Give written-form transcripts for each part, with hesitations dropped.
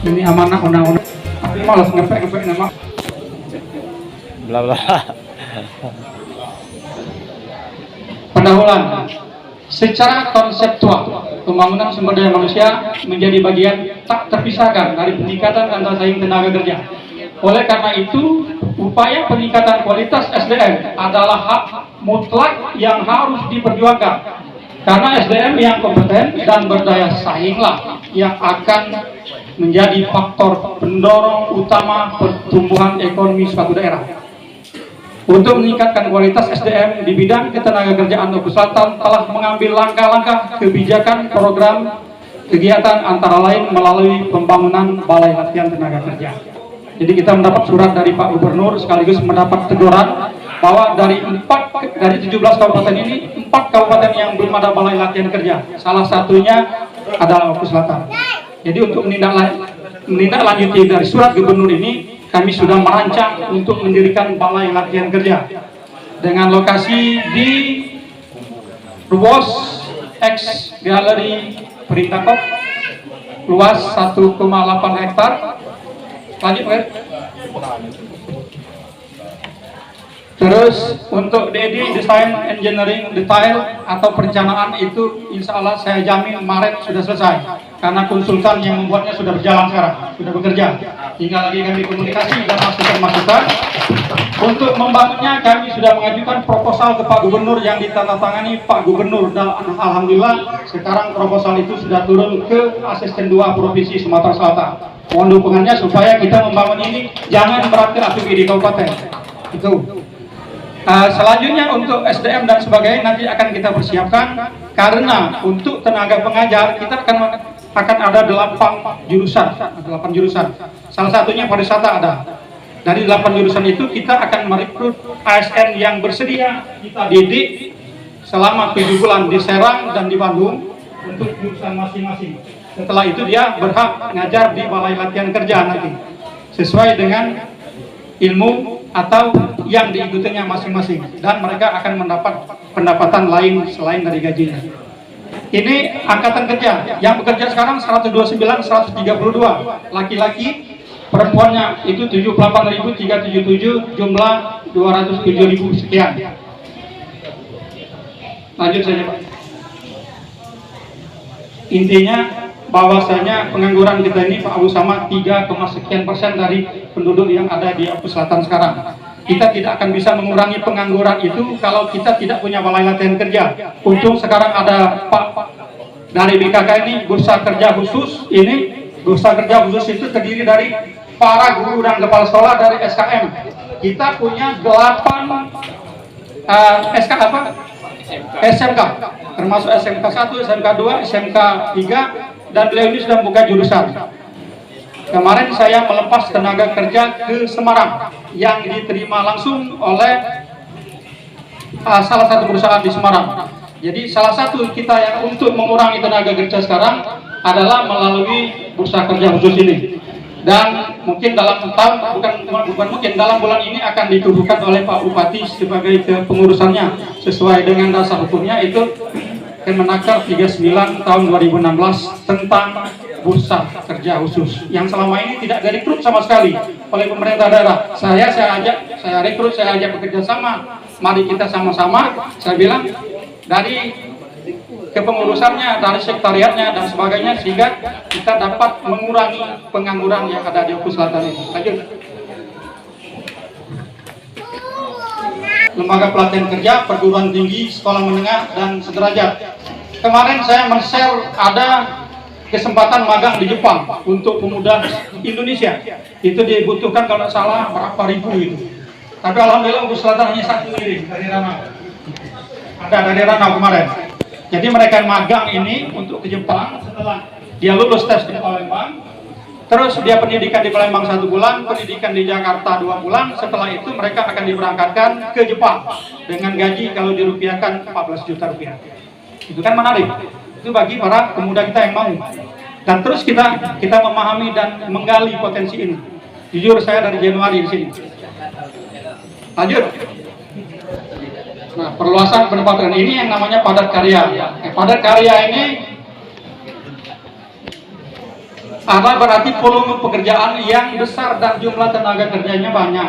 Ini amanah undang-undang. Aku malas ngepek nama. Bla bla. Pendahuluan. Secara konseptual, pembangunan sumber daya manusia menjadi bagian tak terpisahkan dari peningkatan antara saing tenaga kerja. Oleh karena itu, upaya peningkatan kualitas SDM adalah hak mutlak yang harus diperjuangkan. Karena SDM yang kompeten dan berdaya sainglah yang akan menjadi faktor pendorong utama pertumbuhan ekonomi suatu daerah. Untuk meningkatkan kualitas SDM di bidang ketenagakerjaan Oku Selatan telah mengambil langkah-langkah kebijakan program kegiatan antara lain melalui pembangunan Balai Latihan Tenaga Kerja. Jadi kita mendapat surat dari Pak Gubernur sekaligus mendapat teguran bahwa dari 17 kabupaten ini 4 kabupaten yang belum ada Balai Latihan Kerja. Salah satunya adalah Oku Selatan. Jadi untuk menindaklanjuti dari surat Gubernur ini, kami sudah merancang untuk mendirikan Balai Latihan Kerja dengan lokasi di Ruas X Galeri Perintakop, luas 1,8 hektar. Lanjut, Pak. Terus untuk DD Design Engineering Detail atau perencanaan itu insya Allah saya jamin Maret sudah selesai, karena konsultan yang membuatnya sudah berjalan sekarang, sudah bekerja. Tinggal lagi kami komunikasi dan masukan-masukan. Untuk membangunnya kami sudah mengajukan proposal ke Pak Gubernur yang ditandatangani Pak Gubernur, dan alhamdulillah sekarang proposal itu sudah turun ke Asisten 2 Provinsi Sumatera Selatan. Mohon dukungannya supaya kita membangun ini jangan berat ke APBD kabupaten. Itu. Selanjutnya untuk SDM dan sebagainya nanti akan kita persiapkan, karena untuk tenaga pengajar kita akan ada 8 jurusan. Salah satunya pariwisata ada. Dari 8 jurusan itu kita akan merekrut ASN yang bersedia kita didik selama 7 bulan di Serang dan di Bandung untuk jurusan masing-masing. Setelah itu dia berhak mengajar di Balai Latihan Kerja nanti sesuai dengan ilmu atau yang diikutinya masing-masing, dan mereka akan mendapat pendapatan lain selain dari gajinya. Ini angkatan kerja yang bekerja sekarang 129, 132 laki-laki, perempuannya itu 78.377, jumlah 207.000 sekian. Lanjut saja, Pak. Intinya bahwasanya pengangguran kita ini Pak Abu Samad 3,sekian% dari penduduk yang ada di Oku Selatan sekarang. Kita tidak akan bisa mengurangi pengangguran itu kalau kita tidak punya Balai Latihan Kerja. Untung sekarang ada Pak dari BKK ini, Bursa Kerja Khusus. Ini Bursa Kerja Khusus itu terdiri dari para guru dan kepala sekolah dari SKM. Kita punya 8 SMK, termasuk SMK 1, SMK 2, SMK 3, dan beliau ini sudah membuka jurusan. Kemarin saya melepas tenaga kerja ke Semarang yang diterima langsung oleh salah satu perusahaan di Semarang. Jadi salah satu kita yang untuk mengurangi tenaga kerja sekarang adalah melalui Bursa Kerja Khusus ini. Dan mungkin dalam tahun, bukan mungkin, dalam bulan ini akan ditubuhkan oleh Pak Bupati sebagai pengurusannya sesuai dengan dasar hukumnya, itu Kemenaker 39 tahun 2016 tentang Bursa Kerja Khusus yang selama ini tidak direkrut sama sekali oleh pemerintah daerah. Saya rekrut, saya ajak bekerja sama. Mari kita sama-sama, saya bilang, dari kepengurusannya, dari sekretariatnya dan sebagainya, sehingga kita dapat mengurangi pengangguran yang ada di Oku Selatan ini. Lanjut. Lembaga pelatihan kerja, perguruan tinggi, sekolah menengah dan sederajat. Kemarin saya men-share ada kesempatan magang di Jepang untuk pemuda Indonesia. Itu dibutuhkan kalau salah berapa ribu itu. Tapi alhamdulillah Oku Selatan hanya 1 diri dari Ranau. Ada dari Ranau kemarin. Jadi mereka magang ini untuk ke Jepang setelah dia lulus tes di Palembang. Terus dia pendidikan di Palembang 1 bulan, pendidikan di Jakarta 2 bulan. Setelah itu mereka akan diberangkatkan ke Jepang dengan gaji kalau dirupiahkan 14 juta rupiah. Itu kan menarik. Itu bagi para pemuda kita yang mau. Dan terus kita memahami dan menggali potensi ini. Jujur saya dari Januari di sini. Lanjut. Nah, perluasan pendapatan ini yang namanya padat karya. Padat karya ini Ada berarti volume pekerjaan yang besar dan jumlah tenaga kerjanya banyak,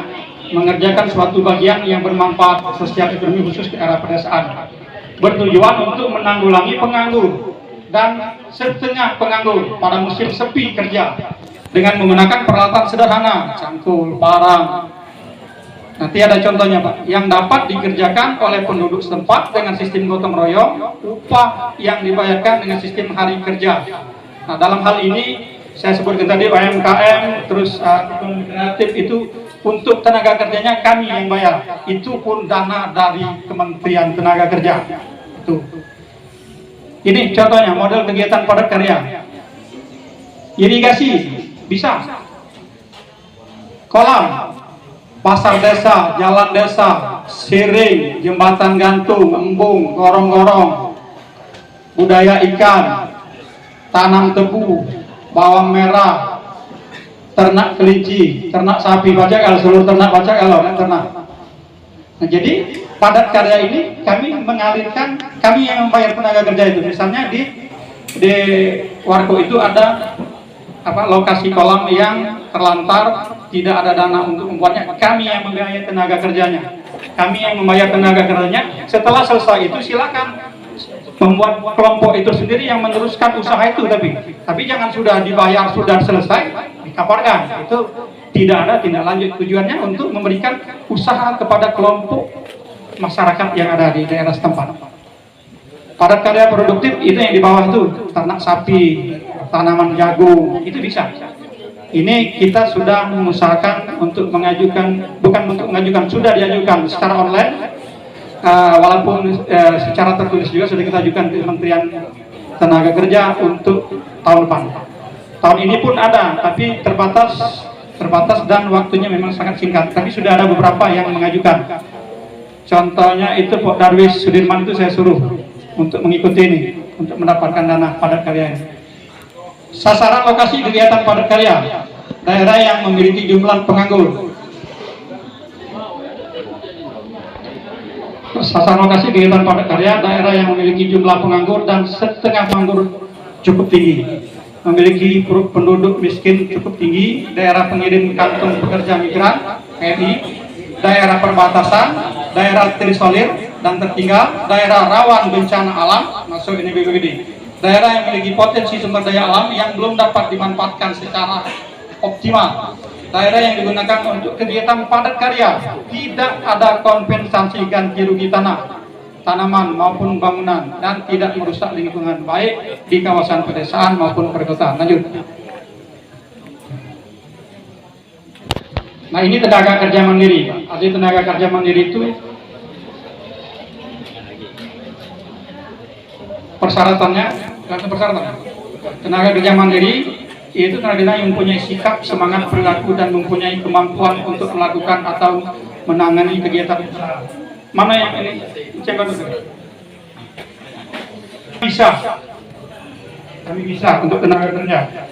mengerjakan suatu bagian yang bermanfaat sosial ekonomi khusus di era pedesaan, bertujuan untuk menanggulangi penganggur dan setengah penganggur pada musim sepi kerja dengan menggunakan peralatan sederhana, cangkul, parang. Nanti ada contohnya Pak, yang dapat dikerjakan oleh penduduk setempat dengan sistem gotong royong, upah yang dibayarkan dengan sistem hari kerja. Nah, dalam hal ini saya sebutkan tadi UMKM, terus ekonomi kreatif itu untuk tenaga kerjanya kami yang bayar. Itu pun dana dari Kementerian Tenaga Kerja. Itu. Ini contohnya model kegiatan padat karya. Irigasi bisa. Kolam, pasar desa, jalan desa, siring, jembatan gantung, embung, gorong-gorong, budaya ikan, tanam tebu, bawang merah, ternak kelinci, ternak sapi, baca kalau seluruh ternak baca kalau kan ternak. Nah, jadi padat karya ini kami mengalirkan, kami yang membayar tenaga kerja itu. Misalnya di Warko itu ada lokasi kolam yang terlantar, tidak ada dana untuk membuatnya, kami yang membiayai tenaga kerjanya, kami yang membayar tenaga kerjanya. Setelah selesai itu silakan membuat kelompok itu sendiri yang meneruskan usaha itu, tapi jangan sudah dibayar, sudah selesai dikabarkan. Itu tidak ada tindak lanjut, tujuannya untuk memberikan usaha kepada kelompok masyarakat yang ada di daerah setempat. Padat karya produktif itu yang di bawah itu, ternak sapi, tanaman jagung, itu bisa. Ini kita sudah mengusahakan untuk mengajukan, bukan untuk mengajukan, sudah diajukan secara online. Walaupun secara tertulis juga sudah kita ajukan ke Kementerian Tenaga Kerja untuk tahun depan. Tahun ini pun ada, tapi terbatas dan waktunya memang sangat singkat. Tapi sudah ada beberapa yang mengajukan. Contohnya itu Pak Darwis Sudirman itu saya suruh untuk mengikuti ini, untuk mendapatkan dana padat karya ini. Sasaran lokasi kegiatan padat karya, daerah yang memiliki jumlah penganggur. Sasaran lokasi kegiatan padat karya, daerah yang memiliki jumlah penganggur dan setengah penganggur cukup tinggi, memiliki penduduk miskin cukup tinggi, daerah pengirim kantong pekerja migran (PMI), daerah perbatasan, daerah terisolir dan tertinggal, daerah rawan bencana alam, masuk ini BPBD, daerah yang memiliki potensi sumber daya alam yang belum dapat dimanfaatkan secara optimal, daerah yang digunakan untuk kegiatan padat karya, tidak ada kompensasi ganti rugi tanah, tanaman maupun bangunan, dan tidak merusak lingkungan baik di kawasan pedesaan maupun perkotaan. Lanjut. Nah, ini tenaga kerja mandiri. Ada tenaga kerja mandiri itu persyaratannya, tenaga kerja mandiri itu tenaga kerja yang mempunyai sikap, semangat perilaku dan mempunyai kemampuan untuk melakukan atau menangani kegiatan usaha. Mana yang ini? Coba dulu. Bisa. Kami bisa untuk tenaga kerja.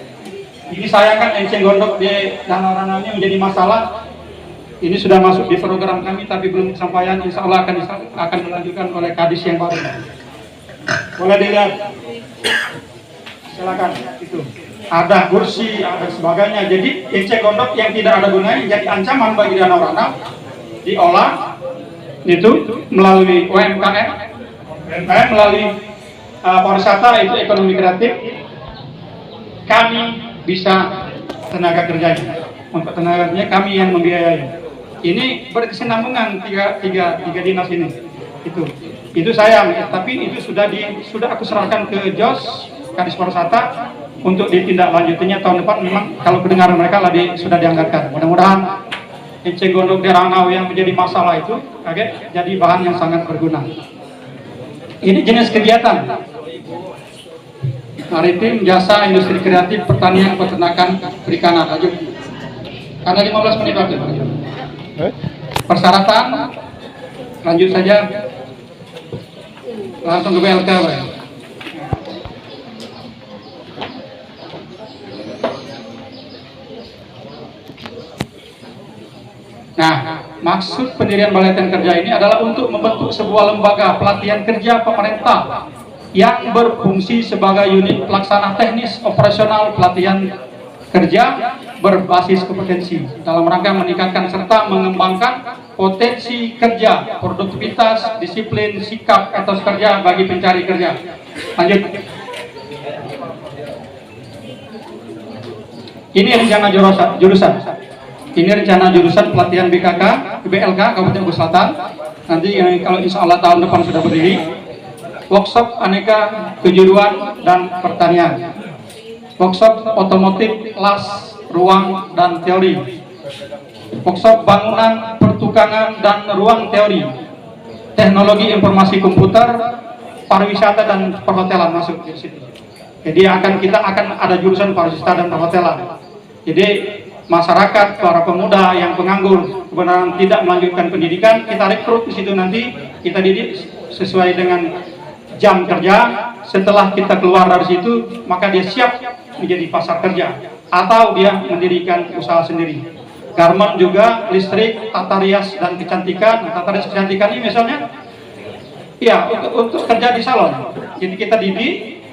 Ini sayangkan Enceng Gondok di Danau Ranau ini menjadi masalah. Ini sudah masuk di program kami tapi belum kesampaian. Insya Allah akan dilanjutkan oleh Kadis yang baru. Boleh dilihat. Silakan itu. Ada kursi, ada sebagainya. Jadi Enceng Gondok yang tidak ada gunanya jadi ancaman bagi Danau Ranau. Diolah itu melalui UMKM, melalui pariwisata itu ekonomi kreatif. Kami bisa tenaga kerjanya. Untuk tenaga kerjanya kami yang membiayai. Ini berkesinambungan tiga dinas ini. Itu sayang, tapi itu sudah aku serahkan ke JOS Kadis Pariwisata untuk ditindaklanjutinya tahun depan. Memang kalau kedengaran mereka sudah dianggarkan. Mudah-mudahan Enceng Gondok di Ranau yang menjadi masalah itu jadi bahan yang sangat berguna. Ini jenis kegiatan maritim, jasa, industri kreatif, pertanian, peternakan, perikanan. Lanjut. Karena 15 menit waktu. Persyaratan, lanjut saja. Langsung ke BLK. Nah, maksud pendirian Balai Latihan Kerja ini adalah untuk membentuk sebuah lembaga pelatihan kerja pemerintah yang berfungsi sebagai unit pelaksana teknis operasional pelatihan kerja berbasis kompetensi dalam rangka meningkatkan serta mengembangkan potensi kerja, produktivitas, disiplin, sikap, etos kerja bagi pencari kerja. Lanjut. Ini rencana jurusan. Ini rencana jurusan pelatihan BKK, BLK Kabupaten Bogor Selatan. Nanti kalau insya Allah tahun depan sudah berdiri. Workshop aneka kejuruan dan pertanian. Workshop otomotif, las, ruang, dan teori. Workshop bangunan, pertukangan, dan ruang teori. Teknologi informasi komputer, pariwisata, dan perhotelan masuk di situ. Jadi kita akan ada jurusan pariwisata dan perhotelan. Jadi masyarakat, para pemuda yang penganggur kebenaran tidak melanjutkan pendidikan, kita rekrut di situ nanti, kita didik sesuai dengan jam kerja. Setelah kita keluar dari situ, maka dia siap menjadi pasar kerja atau dia mendirikan usaha sendiri. Garment juga, listrik, tata rias dan kecantikan. Tata rias kecantikan ini misalnya, ya untuk kerja di salon. Jadi kita didik,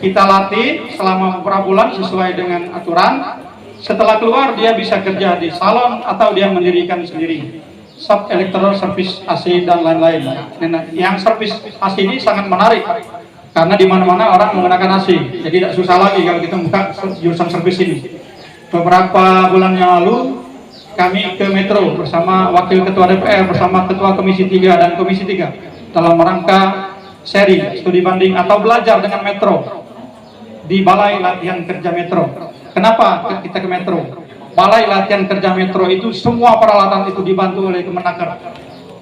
kita latih selama beberapa bulan sesuai dengan aturan. Setelah keluar dia bisa kerja di salon atau dia mendirikan sendiri. Sub electoral service AC dan lain-lain. Nah, yang service AC ini sangat menarik karena di mana-mana orang menggunakan AC. Jadi tidak susah lagi kalau kita buka jurusan service ini. Beberapa bulan yang lalu kami ke Metro bersama Wakil Ketua DPR bersama Ketua Komisi 3 dan Komisi 3 dalam rangka seri studi banding atau belajar dengan Metro di Balai Latihan Kerja Metro. Kenapa kita ke Metro? Balai Latihan Kerja Metro itu semua peralatan itu dibantu oleh Kemenaker,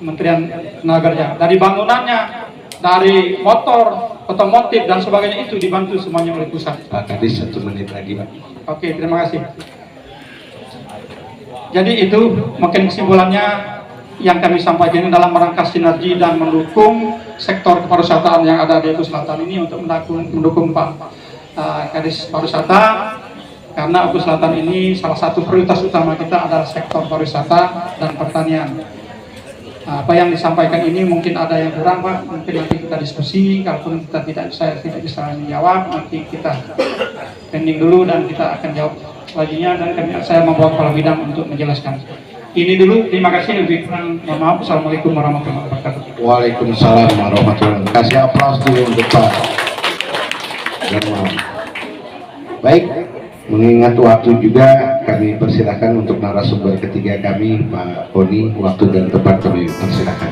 Kementerian Tenaga Kerja. Dari bangunannya, dari motor, otomotif dan sebagainya itu dibantu semuanya oleh pusat. Pak Kadis 1 menit lagi, Pak. Oke, terima kasih. Jadi itu mungkin kesimpulannya yang kami sampaikan dalam rangka sinergi dan mendukung sektor pariwisata yang ada di Oku Selatan ini untuk mendukung Pak Kadis Pariwisata. Karena Oku Selatan ini salah satu prioritas utama kita adalah sektor pariwisata dan pertanian. Apa yang disampaikan ini mungkin ada yang kurang, Pak. Mungkin nanti kita diskusi. Kalaupun saya tidak bisa menjawab, nanti kita pending dulu dan kita akan jawab selanjutnya. Dan saya membawa kepala bidang untuk menjelaskan. Ini dulu. Terima kasih. Lebih kurang mohon maaf. Assalamualaikum warahmatullahi wabarakatuh. Waalaikumsalam warahmatullahi wabarakatuh. Kasih aplaus dulu untuk Pak. Baik. Mengingat waktu juga, kami persilakan untuk narasumber ketiga kami, Pak Koni, waktu dan tempat kami persilakan.